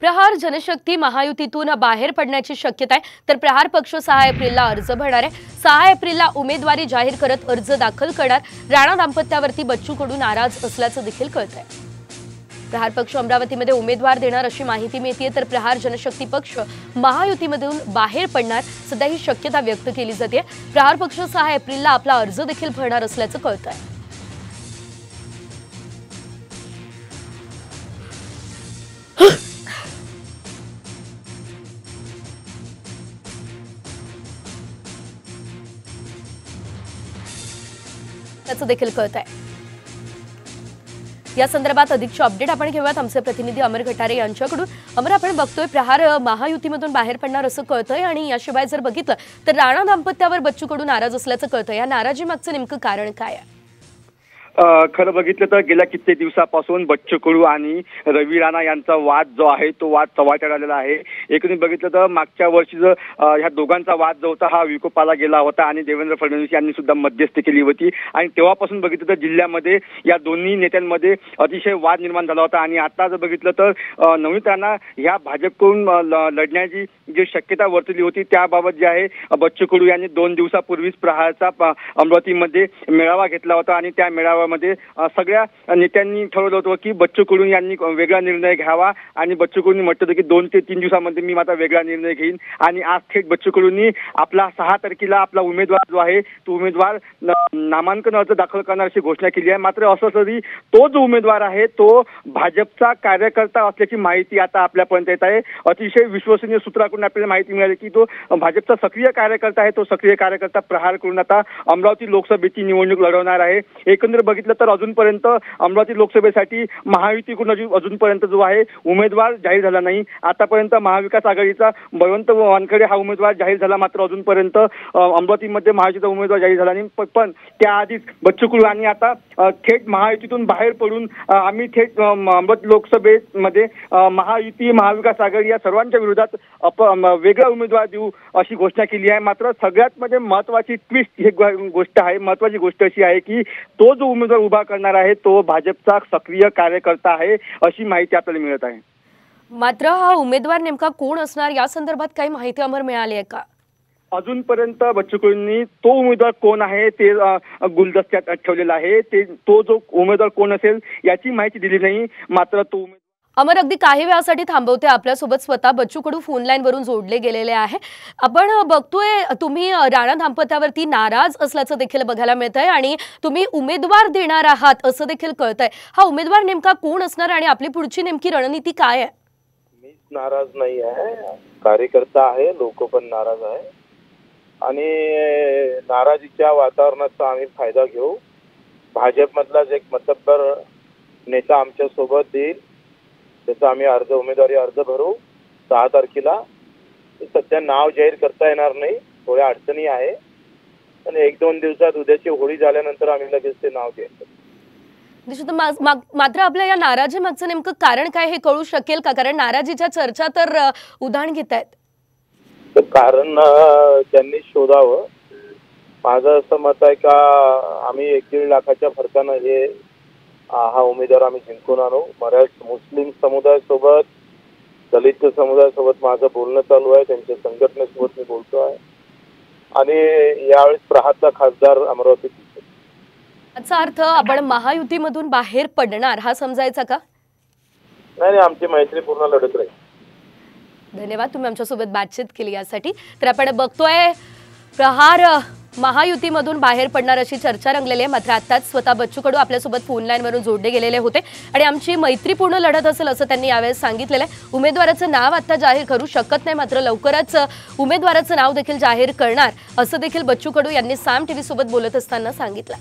प्रहार जनशक्ती महायुतीतून बाहेर पडण्याची शक्यता आहे। तर प्रहार पक्ष 6 एप्रिलला अर्ज भरणार आहे। 6 एप्रिलला उमेदवारी जाहीर करत अर्ज दाखल करणार। राणा दाम्पत्यावरती बच्चू कडू नाराज असल्याचं देखील कळतंय। प्रहार पक्ष अमरावतीमध्ये उमेदवार देणार अशी माहिती मिळते। तर प्रहार जनशक्ती पक्ष महायुतीमधून बाहेर पडणार सध्या ही शक्यता व्यक्त केली जाते। प्रहार पक्ष 6 एप्रिलला आपला अर्ज देखील भरणार असल्याचं कळतंय। त्याचं देखील कळतंय। या संदर्भात अधिकचे अपडेट आपण घेऊयात आमचे प्रतिनिधी अमर घटारे यांच्याकडून। अमर, आपण बघतोय प्रहार महायुतीमधून बाहेर पडणार असं कळतंय आणि याशिवाय जर बघितलं तर राणा दाम्पत्यावर बच्चू कडू नाराज असल्याचं कळतंय। या नाराजी मागचं नेमकं कारण काय आहे? खरं बघितलं तर गेल्या कित्येक दिवसापासून बच्चू कडू आणि रवी राणा यांचा वाद जो आहे तो वाद चव्हाट्यावर आलेला आहे। एकूण बघितलं तर मागच्या वर्षी ह्या दोघांचा वाद जो होता हा विकोपाला गेला होता आणि देवेंद्र फडणवीस यांनी सुद्धा मध्यस्थी केली होती आणि तेव्हापासून बघितलं तर जिल्ह्यामध्ये या दोन्ही नेत्यांमध्ये अतिशय वाद निर्माण झाला होता। आणि आता जर बघितलं तर नवनीत राणा ह्या भाजपकडून लढण्याची जी शक्यता वर्तवली होती त्याबाबत जे आहे बच्चू कडू यांनी 2 दिवसापूर्वीच प्रहारचा अमरावतीमध्ये मेळावा घेतला होता आणि त्या मेळावा मध्ये सगळ्या नेत्यांनी ठरवलं होतं की बच्चू कडू यांनी वेगळा निर्णय घ्यावा आणि बच्चू कडूंनी म्हटलं होतं की 2 ते 3 दिवसामध्ये मी माझा वेगळा निर्णय घेईन। आणि आज थेट बच्चू कडूंनी आपला 6 तारखेला आपला उमेदवार जो आहे तो उमेदवार नामांकन अर्ज दाखल करणार अशी घोषणा केली आहे। मात्र असं तरी तो जो उमेदवार आहे तो भाजपचा कार्यकर्ता असल्याची माहिती आता आपल्यापर्यंत येत आहे। अतिशय विश्वसनीय सूत्राकडून आपल्याला माहिती मिळाली की तो भाजपचा सक्रिय कार्यकर्ता आहे। तो सक्रिय कार्यकर्ता प्रहारकडून आता अमरावती लोकसभेची निवडणूक लढवणार आहे। एकंदर बघितलं तर अजूनपर्यंत अमरावती लोकसभेसाठी महायुतीकडून अजूनपर्यंत जो आहे उमेदवार जाहीर झाला नाही। आतापर्यंत महाविकास आघाडीचा बळवंत वानखडे हा उमेदवार जाहीर झाला, मात्र अजूनपर्यंत अमरावतीमध्ये महायुतीचा उमेदवार जाहीर झाला नाही। पण त्याआधीच बच्चू कडू यांनी आता थेट महायुतीतून बाहेर पडून आम्ही थेट अमरावती लोकसभेमध्ये महायुती महाविकास आघाडी या सर्वांच्या विरोधात वेगळा उमेदवार देऊ अशी घोषणा केली आहे। मात्र सगळ्यात म्हणजे महत्वाची ट्विस्ट ही गोष्ट आहे, महत्वाची गोष्ट अशी आहे की तो जो उमेदवार उभा करणार आहे तो भाजपचा सक्रिय कार्यकर्ता आहे अशी माहिती आपल्याला मिळत आहे। मात्र हा उमेदवार नेमका कोण असणार या संदर्भात काही माहिती अमर मिळाली आहे का? अजूनपर्यंत बच्चू कडूंनी तो उमेदवार कोण आहे ते गुलदस्त्यात ठेवलेला आहे। तो जो उमेदवार कोण असेल याची माहिती दिली नाही। मात्र तो अमर, अगदी काही वेळासाठी थांबवते, आपल्यासोबत स्वतः बच्चू कडू फोन लाईन वरून जोडले गेलेले आहे। आपण बघतोय तुम्ही राणा दाम्पत्यावरती नाराज असल्याचं देखील बघायला मिळतंय आणि तुम्ही उमेदवार देणार आहात असं देखील कळतंय। हा उमेदवार नेमका कोण असणार आणि आपली पुढची नेमकी रणनीती काय आहे? मी नाराज नाही आहे, कार्यकर्ता आहे, लोक पण नाराज आहे आणि नाराजीच्या वातावरणाचा आम्ही फायदा घेऊ। भाजपमधलाच एक मतब्बर नेता आमच्या सोबत येईल, त्याचा आम्ही उमेदवारी अर्ज भरू 6 तारखेला। सध्या नाव जाहीर करता येणार नाही, थोड्या अडचणी आहे आणि 1-2 दिवसात उद्याची होळी झाल्यानंतर आम्ही लगेच ते नाव जाहीर। मात्र आपल्या या नाराजी मागचं नेमकं कारण काय हे कळू शकेल का? कारण नाराजीच्या चर्चा तर उधाण घेत आहेत। तर कारण त्यांनी शोधावं। माझं असं मत आहे का आम्ही 1-1.5 लाखाच्या फरकानं हा उमेदवार आम्ही जिंकून आणू। मुस्लिम समुदायासोबत, दलित समुदायासोबत माझं बोलणं चालू आहे, त्यांच्या संघटनेसोबत मी बोलतो आहे आणि यावेळेस प्रहारचा खासदार अमरावती। याचा अर्थ आपण महायुतीमधून बाहेर पडणार हा समजायचा का? नाही, आमची मैत्रीपूर्ण लढत राहील। धन्यवाद, तुम्ही आमच्यासोबत बातचीत केली यासाठी। तर आपण बघतोय प्रहार महायुतीमधून बाहेर पडणार अशी चर्चा रंगलेली आहे। मात्र आताच स्वतः बच्चू कडू आपल्यासोबत फोन लाईन वरून जोडले गेलेले होते आणि आमची मैत्रीपूर्ण लढत असेल असं त्यांनी यावेळेस सांगितलेलं आहे। उमेदवाराचं नाव आता जाहीर करू शकत नाही, मात्र लवकरच उमेदवाराचं नाव देखील जाहीर करणार असं देखील बच्चू कडू यांनी साम टीव्ही सोबत बोलत असताना सांगितलं।